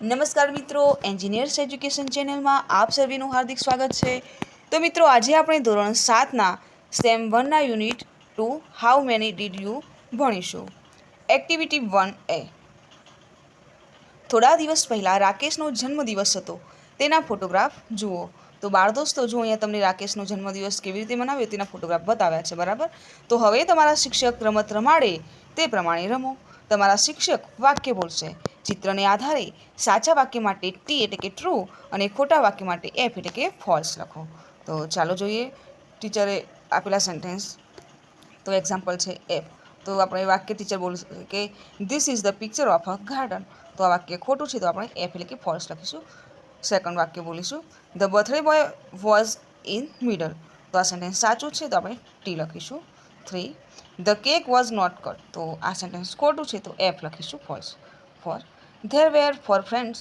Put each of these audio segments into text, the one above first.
નમસ્કાર મિત્રો, engineers education ચેનલમાં આપ સર્વેનું હાર્દિક સ્વાગત છે. તો મિત્રો, આજે આપણે ધોરણ 7ના સેમ 1ના unit 2 how many did you ભણીશું. Activity 1A. થોડા દિવસ પહેલાં રાકેશનો જન્મદિવસ હતો. તેના ફોટોગ્રાફ જુઓ. તો બાળ દોસ્તો, જો અહીંયા તમને રાકેશનો જન્મદિવસ કેવી રીતે મનાવ્યો તેના ફોટોગ્રાફ બતાવ્યા છે, બરાબર. તો હવે તમારા શિક્ષક રમત રમાડે તે પ્રમાણે રમો. તમારા શિક્ષક વાક્ય બોલશે. ચિત્રને આધારે સાચા વાક્ય માટે ટી એટલે કે ટ્રુ અને ખોટા વાક્ય માટે એફ એટલે કે ફોલ્સ લખો. તો ચાલો જોઈએ ટીચરે આપેલા સેન્ટેન્સ. તો એક્ઝામ્પલ છે એફ. તો આપણે વાક્ય ટીચર બોલશે કે this is the picture of a garden. તો આ વાક્ય ખોટું છે, તો આપણે એફ એટલે કે ફોલ્સ લખીશું. સેકન્ડ વાક્ય બોલીશું the birthday boy was in middle. તો આ સેન્ટેન્સ સાચું છે, તો આપણે ટી લખીશું. 3. The cake was not cut. તો આ સેન્ટેન્સ ખોટું છે, તો એફ લખીશું false. 4. There were four friends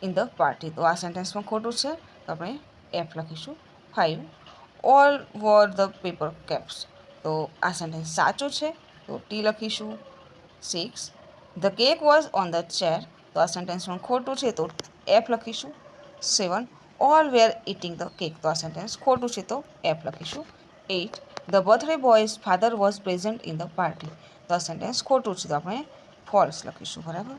in the party. તો આ સેન્ટેન્સમાં ખોટું છે, તો આપણે એફ લખીશું. 5. All war the paper caps. તો આ સેન્ટેન્સ સાચું છે, તો ટી લખીશું. 6. The cake was on the chair. તો આ સેન્ટેન્સમાં ખોટું છે, તો એફ લખીશું. 7. All wear eating the cake. તો આ સેન્ટેન્સ ખોટું છે, તો એફ લખીશું. 8. The birthday boys father was present in the party. તો આ સેન્ટેન્સ ખોટું છે, તો આપણે ફોલ્સ લખીશું, બરાબર.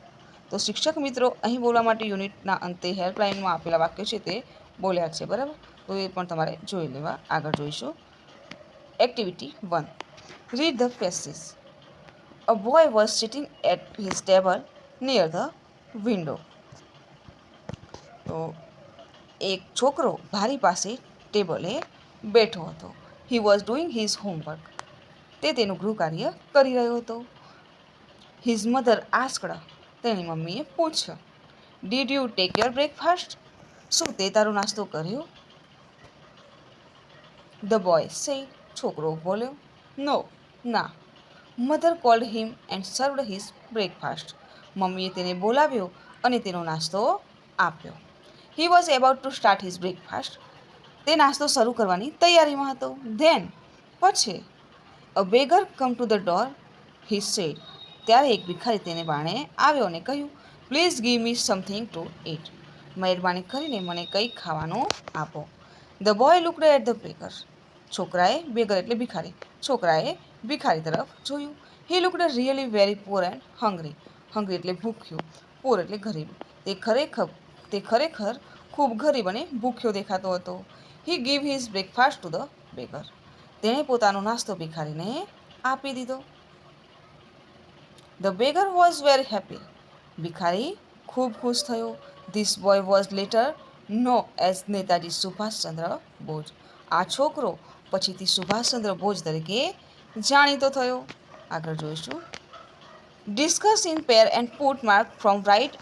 તો શિક્ષક મિત્રો અહીં બોલવા માટે યુનિટના અંતે હેલ્પલાઇનમાં આપેલા વાક્ય છે તે બોલ્યા છે, બરાબર. તો એ પણ તમારે જોઈ લેવા. આગળ જોઈશું. Activity 1. Read the passage. A boy was sitting at his table near the window. તો એક છોકરો બારી પાસે ટેબલે બેઠો હતો. He was doing his homework. તે તેનું ગૃહ કાર્ય કરી રહ્યો હતો. His mother asked. તેની મમ્મીએ પૂછ્યું did you take your breakfast. શું તે તારો નાસ્તો કર્યો? The boy said. છોકરો બોલ્યો નો, ના. Mother called him and served his breakfast. મમ્મીએ તેને બોલાવ્યો અને તેનો નાસ્તો આપ્યો. He was about to start his breakfast. તે નાસ્તો શરૂ કરવાની તૈયારીમાં હતો. ધેન પછી a beggar come to the door. He said. ત્યારે એક ભિખારી તેને બાણે આવ્યો અને કહ્યું please give me something to eat. મહેરબાની કરીને મને કંઈક ખાવાનું આપો. The boy looked at the beggar. Beggar એટલે ભિખારી. છોકરાએ ભિખારી તરફ જોયું. He looked really very poor and hungry. Hungry એટલે ભૂખ્યું, પુઅર એટલે ગરીબ. તે ખરેખર ખૂબ ગરીબ અને ભૂખ્યો દેખાતો હતો. He give his breakfast to the beggar. તેણે પોતાનો નાસ્તો ભિખારીને આપી દીધો. The beggar was very happy. ભિખારી ખૂબ ખુશ થયો. This boy was later known as Netaji Subhash Chandra Bose. આ છોકરો પછીથી સુભાષચંદ્ર બોઝ તરીકે જાણીતો થયો. આગળ જોઈશું. Discuss in pair and put mark from right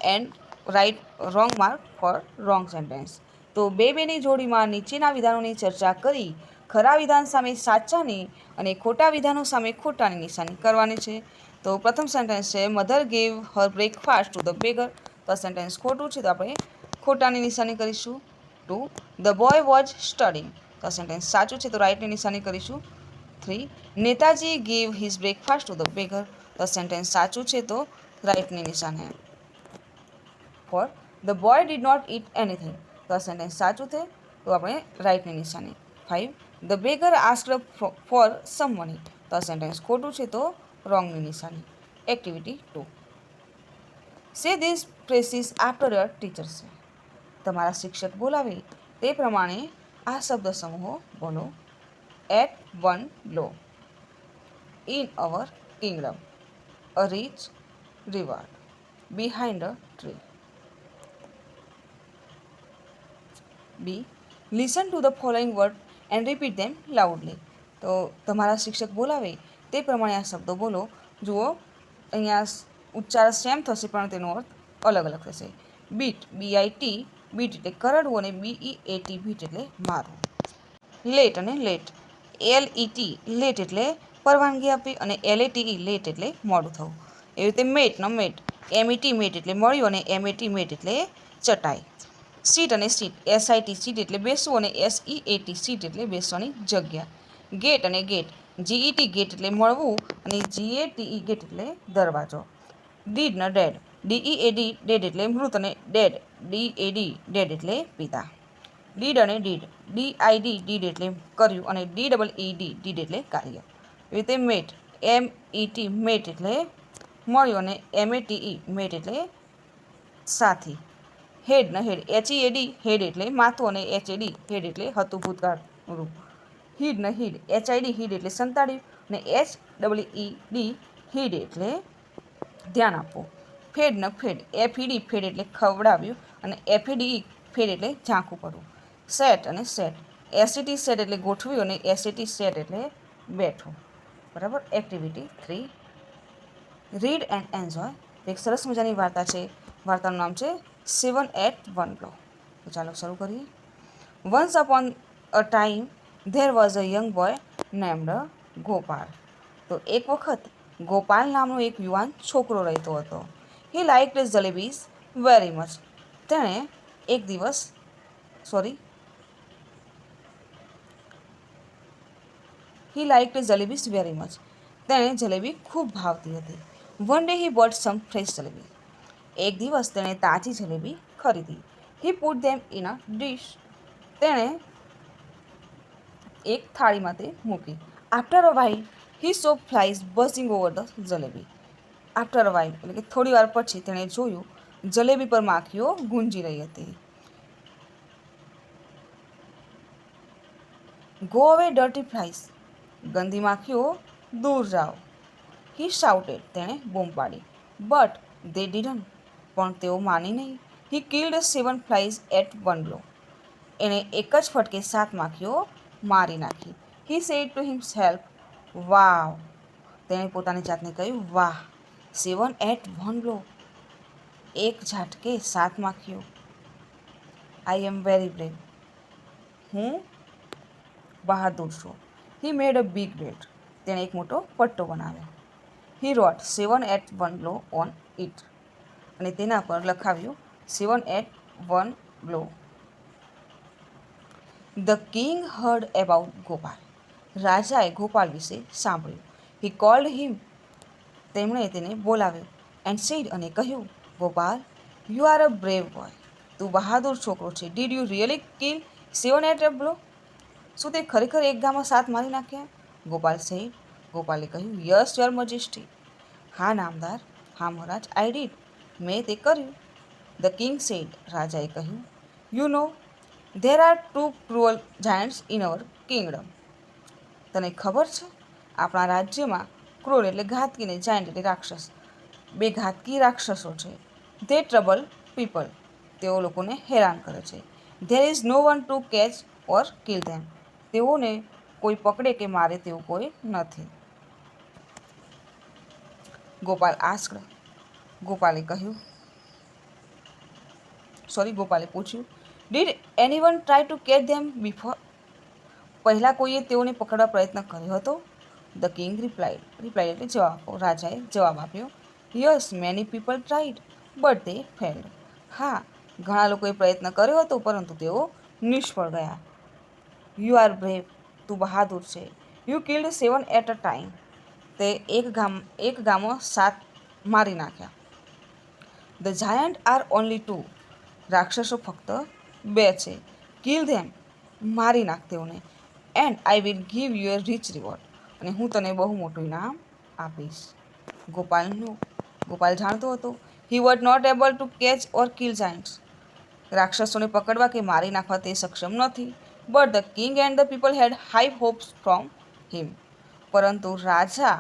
wrong mark for wrong sentence. તો બેની જોડીમાં નીચેના વિધાનોની ચર્ચા કરી ખરા વિધાન સામે સાચાની અને ખોટા વિધાનો સામે ખોટાની નિશાની કરવાની છે. તો પ્રથમ સેન્ટેન્સ છે mother gave Har breakfast to the beggar. તો આ સેન્ટેન્સ ખોટું છે, તો આપણે ખોટાની નિશાની કરીશું. 2. The boy was studying. તો આ સેન્ટેન્સ સાચું છે, તો રાઇટની નિશાની કરીશું. 3. Netaji gave his breakfast to the beggar. તો સેન્ટેન્સ સાચું છે, તો રાઇટની નિશાની. 4. The boy did not eat anything. તો આ સેન્ટેન્સ સાચું છે, તો આપણે રાઇટની નિશાની. 5. The beggar asked for some money. તો આ સેન્ટેન્સ ખોટું છે, તો રોંગની નિશાની. Activity 2. Say this phrases after your teachers. તમારા શિક્ષક બોલાવે તે પ્રમાણે આ શબ્દ સમૂહો બોલો. At one low. In our kingdom. A rich river. Behind a tree. B. Listen to the following word and repeat them loudly. તો તમારા શિક્ષક બોલાવે તે પ્રમાણે આ શબ્દો બોલો. જુઓ, અહીંયા ઉચ્ચાર સેમ થશે પણ તેનો અર્થ અલગ અલગ થશે. બીટ, BIT, બીટ એટલે કરડવું અને BEAT બીટ એટલે મારવું. લેટ અને લેટ, LET લેટ એટલે પરવાનગી આપવી અને LATE લેટ એટલે મોડું થવું. એવી રીતે મેટનો મેટ, MET મેટ એટલે મળ્યું અને MAT મેટ એટલે ચટાઈ. સીટ અને સીટ, SIT સીટ એટલે બેસવું અને SEAT સીટ એટલે બેસવાની જગ્યા. ગેટ અને ગેટ, GET ગેટ એટલે મળવું અને GATE ગેટ એટલે દરવાજો. ડીડ ને ડેડ, DEAD ડેડ એટલે મૃત અને ડેડ DAD ડેડ એટલે પિતા. ડીડ અને ડીડ DID એટલે કર્યું અને DEED ડીડ એટલે કાર્ય. એવી રીતે મેટ MET મેટ એટલે મળ્યું અને MATE મેટ એટલે સાથી. હેડ ને હેડ HEAD હેડ એટલે માથું અને HAD હેડ એટલે હતું ભૂતકાળનું રૂપ. હીડ ને હીડ HID હીડ એટલે સંતાડ્યું અને HEED હીડ એટલે ધ્યાન આપવું. ફેડ ને ફેડ FED ફેડ એટલે ખવડાવ્યું અને FADE ફેડ એટલે ઝાંખું પડવું. સેટ અને સેટ SET સેટ એટલે ગોઠવ્યું અને SAT સેટ એટલે બેઠું. બરાબર. Activity 3 read and enjoy. એક સરસ મજાની વાર્તા છે. વાર્તાનું નામ છે 7 at 1 blow. તો ચાલો શરૂ કરીએ. Once upon a time there was a young boy named Gopal. તો એક વખત ગોપાલ નામનો એક યુવાન છોકરો રહેતો હતો. He liked jalebis very much. તેણે એક દિવસ he liked jalebis very much. તેણે જલેબી ખૂબ ભાવતી હતી. One day he bought some fresh jalebi. એક દિવસ તેણે તાજી જલેબી ખરીદી. He put them in a dish. તેણે એક થાળીમાં તે મૂકી. After a while he saw flies buzzing over the jalebi. After a while એટલે કે થોડી વાર પછી તેણે જોયું જલેબી પર માખીઓ ગુંજી રહી હતી. Go away dirty flies. ગંદી માખીઓ દૂર જાઓ. હી શાઉટેડ. તેણે બૂમ પાડી. But they didn't. પણ તેઓ માની નહીં. હી કિલ્ડ 7 ફ્લાઇઝ એટ 1 બ્લો. એણે એક જ ફટકે 7 માખીઓ મારી નાખી. હી સેડ ટુ હિમસેલ્ફ વાવ. તેણે પોતાની જાતને કહ્યું વાહ. 7 એટ 1 બ્લો. એક ઝાટકે 7 માખીઓ. આઈ એમ વેરી બ્રેવ. હું બહાદુર છું. He made a big belt. તેણે એક મોટો પટ્ટો બનાવ્યો. He wrote 7 at 1 blow on it. અને તેના પર લખાવ્યું 7 at 1 blow. The king heard about Gopal. રાજાએ ગોપાલ વિશે સાંભળ્યું. He called him. તેમણે તેને બોલાવ્યો. એન્ડ સેડ અને કહ્યું Gopal you are a brave boy. તું બહાદુર છોકરો છે. Did you really kill 7 at a blow. શું તે ખરેખર એક ગામમાં 7 મારી નાખ્યા? ગોપાલ સેડ. ગોપાલે કહ્યું યસ યોર મજેસ્ટી. હા નામદાર. હા મહારાજ. I did. મેં તે કર્યું. The king said. રાજાએ કહ્યું you no there are 2 cruel Giants in our Kingdom. તને ખબર છે આપણા રાજ્યમાં ક્રૂઅલ એટલે ઘાતકી ને જાયન્ટ એટલે રાક્ષસ. 2 ઘાતકી રાક્ષસો છે. They trouble people. તેઓ લોકોને હેરાન કરે છે. There is no one to catch or kill them. તેઓને કોઈ પકડે કે મારે તેવું કોઈ નથી. ગોપાલ આસ્ક્ડ. ગોપાલે પૂછ્યું did anyone try to catch them before. પહેલાં કોઈએ તેઓને પકડવા પ્રયત્ન કર્યો હતો? ધ કિંગ રિપ્લાઇડ એટલે જવાબ. રાજાએ જવાબ આપ્યો yes many people tried but they failed. હા ઘણા લોકોએ પ્રયત્ન કર્યો હતો પરંતુ તેઓ નિષ્ફળ ગયા. You are brave. તું બહાદુર છે. You killed 7 at a time. તે એક ગામમાં 7 મારી નાખ્યા. The giant are only 2. રાક્ષસો ફક્ત 2 છે. Kill them. મારી નાખ તેઓને. And I will give you a rich reward. અને હું તને બહુ મોટું ઇનામ આપીશ. ગોપાલ જાણતો હતો he was not able to catch or kill giants. રાક્ષસોને પકડવા કે મારી નાખવા તે સક્ષમ નથી. But the king and the people had high hopes from him. પરંતુ રાજા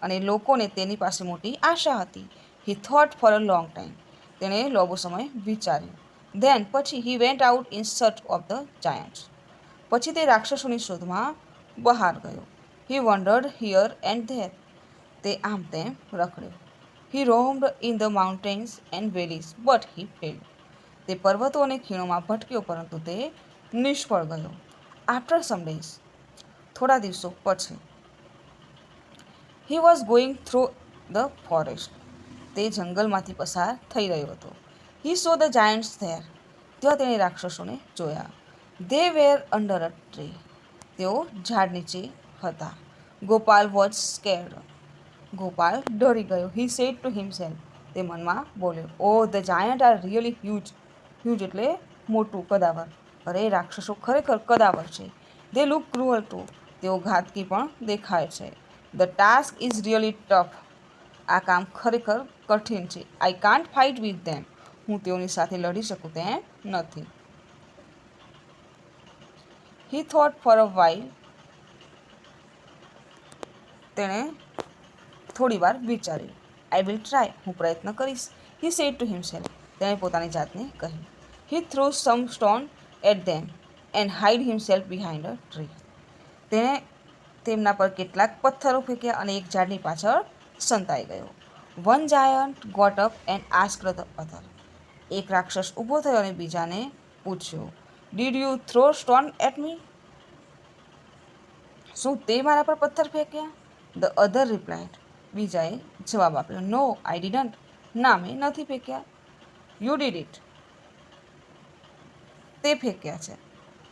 અને લોકોને તેની પાસે મોટી આશા હતી. He thought for a long time. Then લાંબો સમય વિચાર્યું. ધેન પછી he went out in search of the giants. પછી તે રાક્ષસોની શોધમાં બહાર ગયો. He wandered here and there. તે આમ તેમ રખડ્યો. He roamed in the mountains and valleys but he failed. તે પર્વતો અને ખીણોમાં ભટક્યો પરંતુ તે નિષ્ફળ ગયો. After some days. થોડા દિવસો પછી. He was going through the forest. તે જંગલમાંથી પસાર થઈ રહ્યો હતો. He saw the giants there. ત્યાં તેણે રાક્ષસોને જોયા. They were under a tree. તેઓ ઝાડ નીચે હતા. Gopal was scared. ગોપાલ ડરી ગયો. He said to himself. તે મનમાં બોલ્યો. Oh the giant are really huge. Huge એટલે મોટું, કદાવર. અરે રાક્ષસો ખરેખર કદાવર છે. They look cruel too. તેઓ ઘાતકી પણ દેખાય છે. The task is really tough. આ કામ ખરેખર કઠિન છે. I can't fight with them. હું તેઓની સાથે લડી શકું તેમ નથી. He thought for a while. તેણે થોડી વાર વિચાર્યું. I will try. હું પ્રયત્ન કરીશ. He said to himself. તેણે પોતાની જાતને કહ્યું. He throw some stone at them and hide himself behind a tree. તેણે તેમના પર કેટલાક પથ્થરો ફેંક્યા અને એક ઝાડની પાછળ સંતાઈ ગયો. One giant got up and asked the other. એક રાક્ષસ ઊભો થયો અને બીજાને પૂછ્યું, did you throw stone at me? શું તે મારા પર પથ્થર ફેંક્યા? The other replied. બીજાએ જવાબ આપ્યો, નો આઈ ડિડન્ટ. ના, મેં નથી ફેંક્યા. You did it. તે ફેંક્યા છે.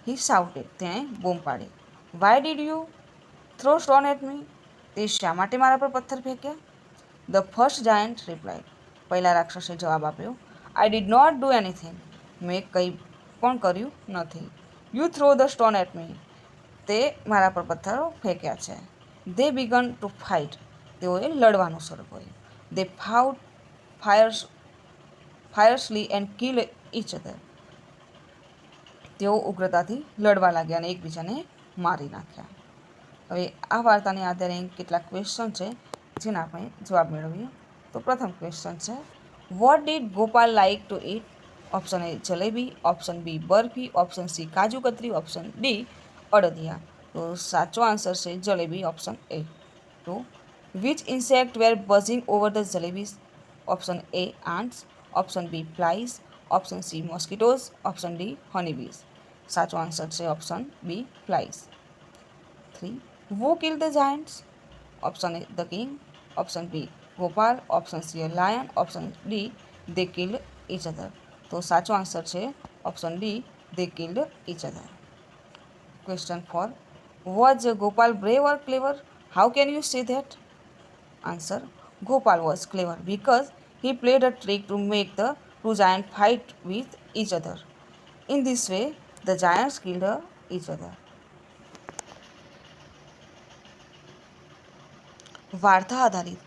He shouted. તેણે બૂમ પાડી. Why did you throw stone at me? તે શા માટે મારા પર પથ્થર ફેંક્યા? The first giant replied. પહેલા રાક્ષસે જવાબ આપ્યો, I did not do anything. મેં કંઈ પણ કર્યું નથી. You throw the stone at me. તે મારા પર પથ્થરો ફેંક્યા છે. They began to fight. તેઓએ લડવાનું શરૂ કર્યું. They fought fiercely and kill each other. તેઓ ઉગ્રતાથી લડવા લાગ્યા અને એકબીજાને મારી નાખ્યા. હવે આ વાર્તાને આધારે કેટલાક ક્વેશ્ચન છે જેના આપણે જવાબ મેળવીએ. તો પ્રથમ ક્વેશ્ચન છે, what did Gopal like to eat? Option A jalebi, option B barfi, option C kaju katri, option D adadiya. તો સાચો આન્સર છે જલેબી, ઓપ્શન એ. તો which insect were buzzing over the jalebis? Option A ants, option B flies, option C mosquitoes, option D honeybees. સાચો answer છે option B flies. 3. Who killed the giants? Option A the king, option B Gopal, option C lion, option D they killed each other. તો સાચો answer છે option D they killed each other. Question 4. Was Gopal brave or clever? How can you say that? Answer. Gopal was clever because he played a trick to make the two giants fight with each other. In this way, the giants killed each other. વાર્તા આધારિત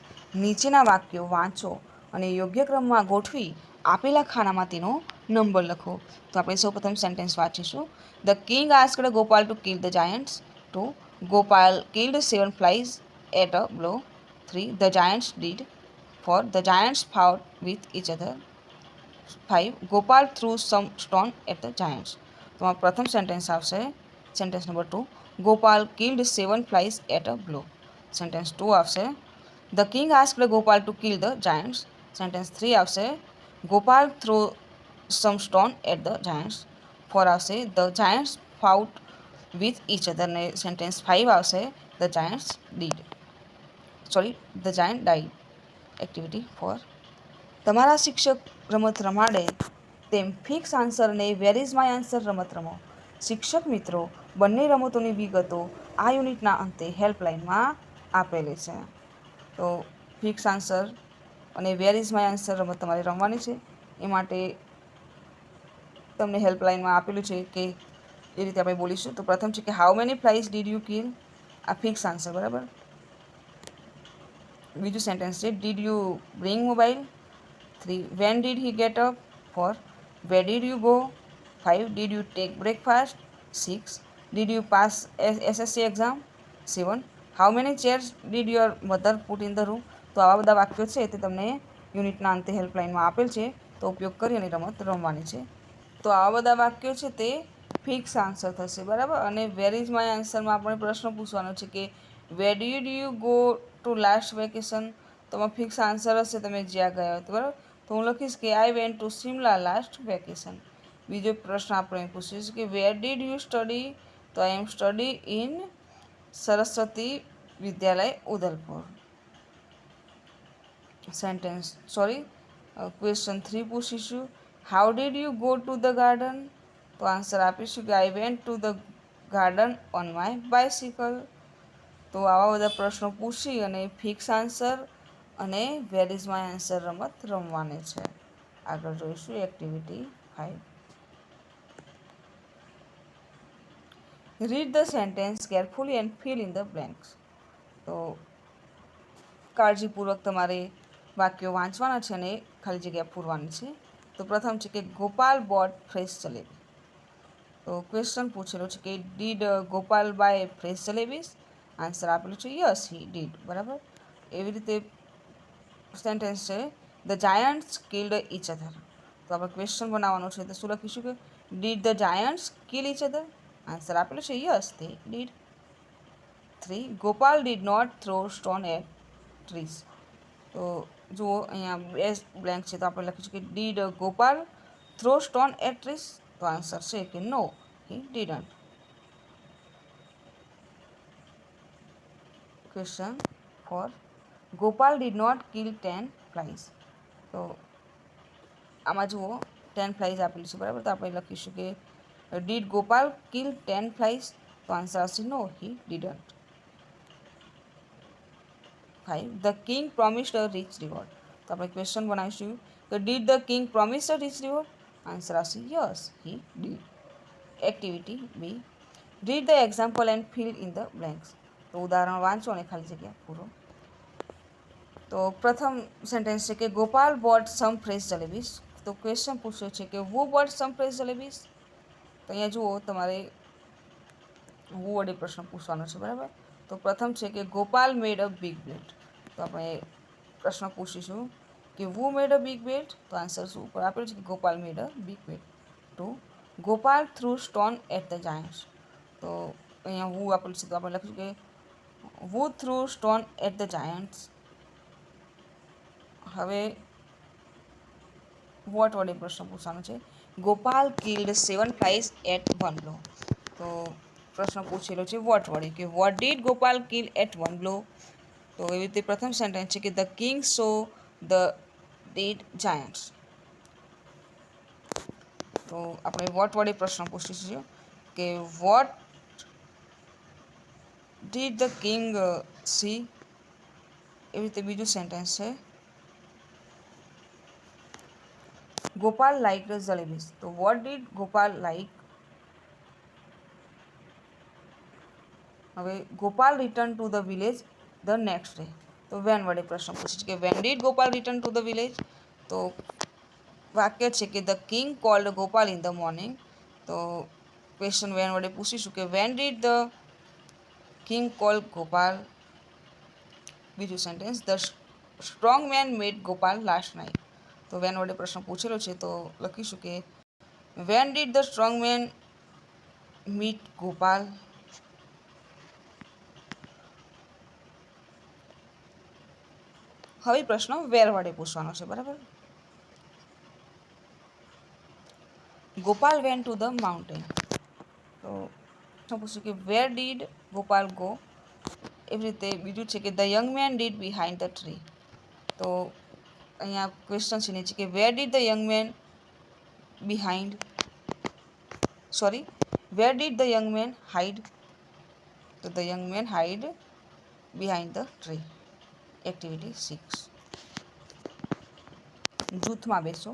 નીચેના વાક્યો વાંચો અને યોગ્ય ક્રમમાં ગોઠવી આપેલા ખાનામાં તેનો નંબર લખો. તો આપણે સૌપ્રથમ સેન્ટેન્સ વાંચીશું. The king asked Gopal to kill the giants. 2. Gopal killed 7 flies at a blow. 3. The giants did. 4. The giants fought with each other. 5. Gopal threw some stone at the giants. તો આ પ્રથમ સેન્ટેન્સ આવશે. Sentence number 2. Gopal killed 7 flies at a blow. Sentence 2 આવશે. The king asked Gopal to kill the giants. Sentence 3 આવશે. Gopal throw some stone at the giants. 4 આવશે. The giants fought with each other. ને sentence 5 આવશે. The giants did. The giant died. Activity 4. તમારા શિક્ષક રમત રમાડે તેમ ફિક્સ આન્સર અને વેર ઇઝ માય આન્સર રમત રમો. શિક્ષક મિત્રો બંને રમતોની વિગતો આ યુનિટના અંતે હેલ્પલાઇનમાં આપેલી છે. તો ફિક્સ આન્સર અને વેર ઇઝ માય આન્સર રમત તમારે રમવાની છે. એ માટે તમને હેલ્પલાઇનમાં આપેલું છે કે એ રીતે આપણે બોલીશું. તો પ્રથમ છે કે how many flies did you kill? આ ફિક્સ આન્સર, બરાબર. બીજું સેન્ટેન્સ છે, did you bring mobile? 3. When did he get up? 4. Where did you go? 5. Did you tech breakfast? 6. Did you pass SSC exam? 7. How many chairs did your mother put in the room? તો આવા બધા વાક્યો છે તે તમને યુનિટના અંતે હેલ્પલાઇનમાં આપેલ છે. તો ઉપયોગ કરી અને રમત રમવાની છે. તો આવા બધા વાક્યો છે તે ફિક્સ આન્સર થશે, બરાબર. અને વેર ઇઝ માય આન્સરમાં આપણે પ્રશ્ન પૂછવાનો છે કે where did you go two last vacation? તો આમાં ફિક્સ આન્સર હશે તમે જ્યાં ગયા હતો, બરાબર. તો હું લખીશ કે I went two Shimla last vacation. બીજો પ્રશ્ન આપણે પૂછીશું કે વેર ડીડ યુ સ્ટડી? તો I am study in Saraswati Vidyalaya Udalpur. Question 3 પૂછીશું, how did you go to the garden? તો આન્સર આપીશું કે I went to the garden on my bicycle. તો આવા બધા પ્રશ્નો પૂછી અને ફિક્સ આન્સર અને વેર ઇઝ માય આન્સર રમત રમવાની છે. આગળ જોઈશું activity 5. Read the sentence carefully and fill in the blanks. તો કાળજીપૂર્વક તમારે વાક્યો વાંચવાના છે અને ખાલી જગ્યા પૂરવાની છે. તો પ્રથમ છે કે ગોપાલ બોટ ફ્રેશ જલેબી. તો ક્વેશ્ચન પૂછેલો છે કે did Gopal buy fresh jalebis? Answer આપેલું છે યસ હી ડીડ. બરાબર. એવી રીતે સેન્ટેન્સ છે the giants killed each other. તો આપણે ક્વેશ્ચન બનાવવાનું છે તો શું લખીશું કે did the giants kill each other? Answer આપેલું છે yes they did. 3. Gopal did not throw stone at trees. તો જુઓ અહીંયા બે બ્લેન્ક છે તો આપણે લખીશું કે did Gopal throw stone at trees? તો આન્સર છે કે no he didn't. Question 4. Gopal did not kill 10 flies. તો આમાં જુઓ 10 ફ્લાઇઝ આપેલી છે. બરાબર. તો આપણે લખીશું કે ડીડ ગોપાલ કિલ 10 ફ્લાઇઝ? તો આન્સર આવશે no he didn't. 5. The king promised a rich reward. તો આપણે ક્વેશ્ચન બનાવીશું કે did the king promise a rich reward? Answer આવશે yes he did. Activity B. Read the example and fill in the blanks. તો ઉદાહરણ વાંચો અને ખાલી જગ્યા પૂરો. તો પ્રથમ સેન્ટેન્સ છે કે Gopal boat some fresh jalebis. તો ક્વેશ્ચન પૂછ્યો છે કે વુ બોટ સમ ફ્રેશ જલેબીસ? તો અહીંયા જુઓ તમારે વુ વડે પ્રશ્ન પૂછવાનો છે. બરાબર. તો પ્રથમ છે કે ગોપાલ મેડ અ બિગ બેટ. તો આપણે પ્રશ્ન પૂછીશું કે વુ મેડ અ બિગ બેટ? તો આન્સર શું ઉપર આપેલું છે કે Gopal made a big bat. 2. Gopal threw stone at the giants. તો અહીંયા વુ આપેલું છે તો આપણે લખીશું કે who threw stone at the giants. હવે વોટ વડે પ્રશ્ન પૂછવાનો છે. Gopal killed 7 flies at one blow. તો પ્રશ્ન પૂછેલો છે વોટ વડે કે what did Gopal kill at one blow? તો એવી રીતે પ્રથમ સેન્ટેન્સ છે કે the king saw the did Giants. તો આપણે વોટ વડે પ્રશ્ન પૂછીશું કે what did the king C? એવી રીતે બીજું સેન્ટેન્સ છે ગોપાલ લાઇક જલેબીસ. તો વોટ ડીડ ગોપાલ લાઇક? હવે Gopal return to the village the next day. તો વેન વડે પ્રશ્ન પૂછે છે કે when did Gopal return to the village? તો વાક્ય છે કે the king called Gopal in the morning. તો ક્વેશ્ચન વેન વડે પૂછીશું કે when did the king call Gopal? બીજું sentence the strong man made Gopal last night. તો વેન વડે પ્રશ્ન પૂછેલો છે તો લખીશું કે when did the strong man meet Gopal? હવે પ્રશ્ન વેર વડે પૂછવાનો છે. બરાબર. Gopal went to the mountain. તો પૂછ્યું કે વેર ડીડ ગોપાલ ગો? એવી રીતે બીજું છે કે the young man did behind the tree. તો અહીંયા ક્વેશ્ચન છે નીચે કે where did the young man behind where did the young man hide? તો the young man hide behind the tree. Activity 6. જૂથમાં બેસો.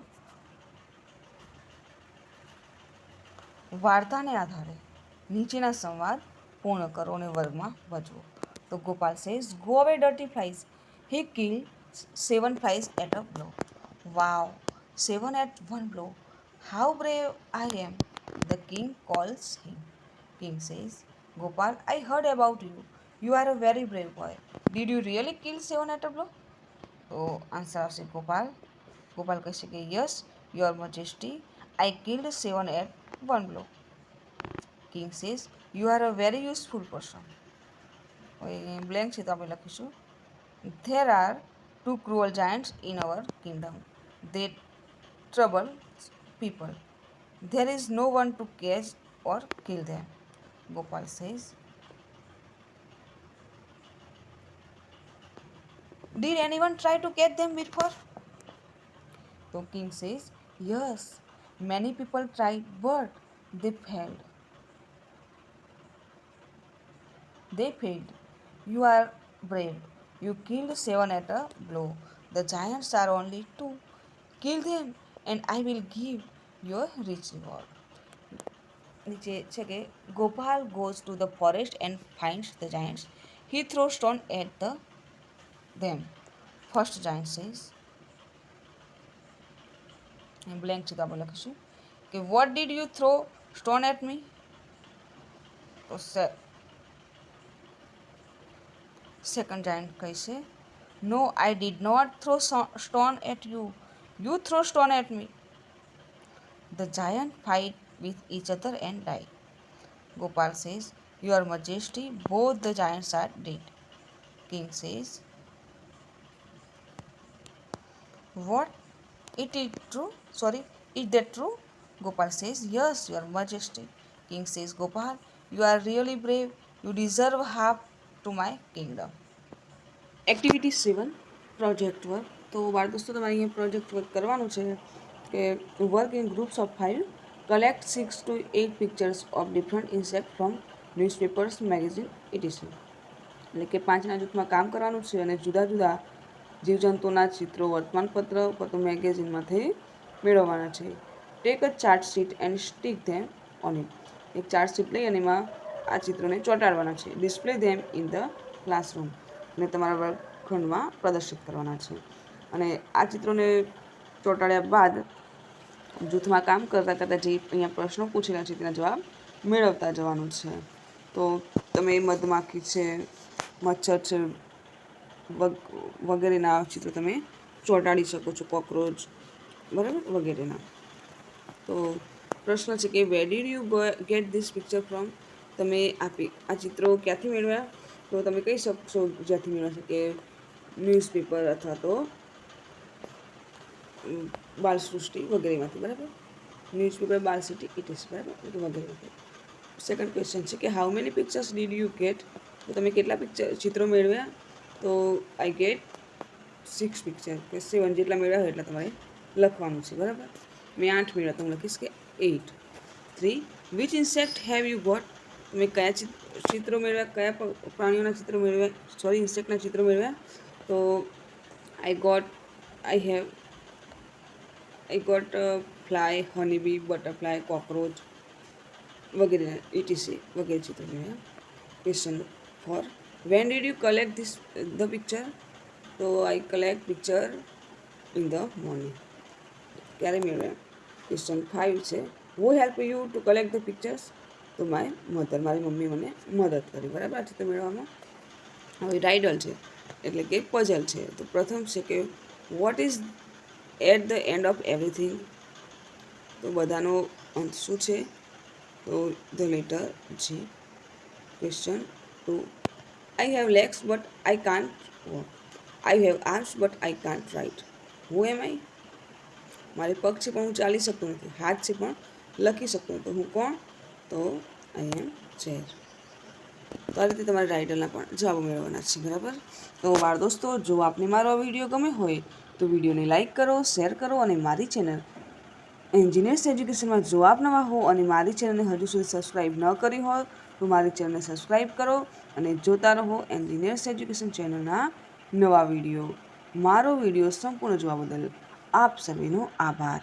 વાર્તાને આધારે નીચેના સંવાદ પૂર્ણ કરો અને વર્ગમાં વચવો. તો Gopal says go away dirty flies. He kill 7 flies at a blow. Wow 7 at one blow. How brave I am. The king calls him. King says Gopal I heard about you. You are a very brave boy. Did you really kill 7 at a blow? તો answer આવશે ગોપાલ. ગોપાલ કહેશે કે yes your majesty I killed 7 at one blow. King says you are a very useful person. Blank છે તો આપણે લખીશું there are 2 cruel Giants in our Kingdom. They trouble people. There is no one to catch or kill them. Gopal says, did anyone try to catch them before? So King says, yes, many people tried but they failed. They failed. You are brave. You killed 7 at a blow. The giants are only 2. Kill them, and I will give you a rich reward. નીચે છે કે Gopal goes to the forest and finds the giants. He throws stone at them. First giant says, blank છે તો આપણે લખીશું કે what did you throw stone at me? તો second giant કહેશે no, I did not throw stone at you. You throw stone at me. The giant fight with each other and die. Gopal says, Your Majesty, both the giants are dead. King says, What? It is true? Sorry, is that true? Gopal says, Yes, Your Majesty. King says, Gopal, you are really brave. You deserve half to my kingdom. Activity 7 project work. તો બાળ દોસ્તો તમારે અહીંયા project work કરવાનું છે કે work in groups of 5, collect 6 to 8 pictures of different insect from newspapers, magazine etc. એટલે કે 5ના જૂથમાં કામ કરવાનું છે અને જુદા જુદા જીવજંતુના ચિત્રો વર્તમાનપત્ર અથવા મેગેઝિનમાંથી મેળવવાના છે. Take a chart sheet and stick them on it. એક ચાર્ટ શીટ લઈ અને એમાં આ ચિત્રોને ચોંટાડવાના છે. Display them in the classroom. અને તમારા વર્ગખંડમાં પ્રદર્શિત કરવાના છે. અને આ ચિત્રોને ચોંટાડ્યા બાદ જૂથમાં કામ કરતાં કરતાં જે અહીંયા પ્રશ્નો પૂછેલા છે તેના જવાબ મેળવતા જવાનું છે. તો તમે મધમાખી છે, મચ્છર છે વગેરેના ચિત્રો તમે ચોંટાડી શકો છો, કોકરોચ બરાબર વગેરેના. તો પ્રશ્ન છે કે where did you get this picture from. તમે આ ચિત્રો ક્યાંથી મેળવ્યા? તો તમે કહી શકશો જ્યાંથી મેળવશો કે ન્યૂઝપેપર અથવા તો બાલસૃષ્ટિ વગેરેમાંથી. બરાબર, ન્યૂઝપેપર, બાલસિટી, ઇટીસ બરાબર વગેરેમાંથી. સેકન્ડ ક્વેશ્ચન છે કે how many pictures did you get. તો તમે કેટલા ચિત્રો મેળવ્યા? તો આઈ ગેટ 6 પિક્ચર કે 7 જેટલા મેળવ્યા હોય એટલા તમારે લખવાનું છે. બરાબર, મેં 8 મેળવ્યા તો હું લખીશ કે 8. 3 which insect have you got. તમે કયા ચિત્રો મેળવ્યા, કયા પ્રાણીઓના ચિત્રો મેળવ્યા, સોરી ઇન્સેક્ટના ચિત્રો મેળવ્યા? તો I got fly, honeybee, butterfly, cockroach વગેરે ઇટીસી વગેરે ચિત્રો મેળવ્યા. Question 4 when did you collect the picture. તો I collect picture in the morning. ક્યારે મેળવ્યા? ક્વેશ્ચન 5 છે who help you to collect the pictures. તો માય મધર, મારી મમ્મી મને મદદ કરી. બરાબર, આ ચિત્ર મેળવવામાં. હવે રાઇડલ છે એટલે કે પઝલ છે. તો પ્રથમ છે કે what is at the end of everything. તો બધાનો અંત શું છે? તો the letter G. Question 2 I have legs but I can't walk. I have arms but I can't write. Who am I. મારે પગ છે પણ હું ચાલી શકતો નથી, હાથ છે પણ લખી શકતો નથી, તો હું કોણ? તો આઈ એમ ચેર. તો આ રીતે તમારે રાઇડલના પણ જવાબો મેળવવાના છે. બરાબર, તો બાળ દોસ્તો જો આપને મારો આ વિડીયો ગમે હોય તો વિડીયોને લાઇક કરો, શેર કરો અને મારી ચેનલ એન્જિનિયર્સ એજ્યુકેશનમાં જો આપ નવા હો અને મારી ચેનલને હજુ સુધી સબસ્ક્રાઈબ ન કરી હોય તો મારી ચેનલને સબસ્ક્રાઈબ કરો અને જોતા રહો એન્જિનિયર્સ એજ્યુકેશન ચેનલના નવા વિડીયો. મારો વિડીયો સંપૂર્ણ જોવા બદલ આપ સર્વેનો આભાર.